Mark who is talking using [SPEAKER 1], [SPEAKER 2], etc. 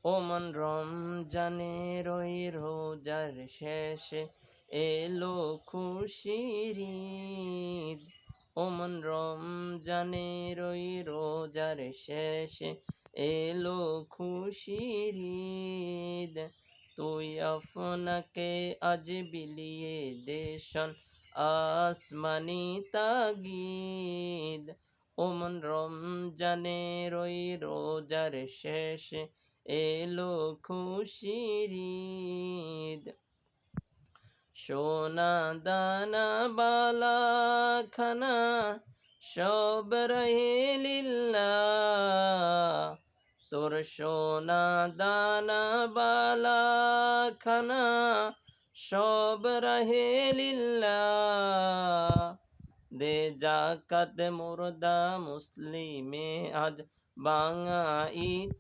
[SPEAKER 1] ওমন রমজানের ওই রোজার শেষে এলো খুশির ঈদ। ওমন রমজানের ওই রোজার শেষে এলো খুশির ঈদ। তুই আপনাকে আজ বিলিয়ে দেশন আসমানি তাগিদ। ওমন রমজানের ওই রোজার শেষে এলো খুশির ঈদ। সোনা দানা বালা খানা সব রহে লিল্লাহ। তোর সোনা দানা বালা খানা সব রহে লিল্লাহ। দে জাকাত মুর্দা মুসলিমে আজ বাঙাইতে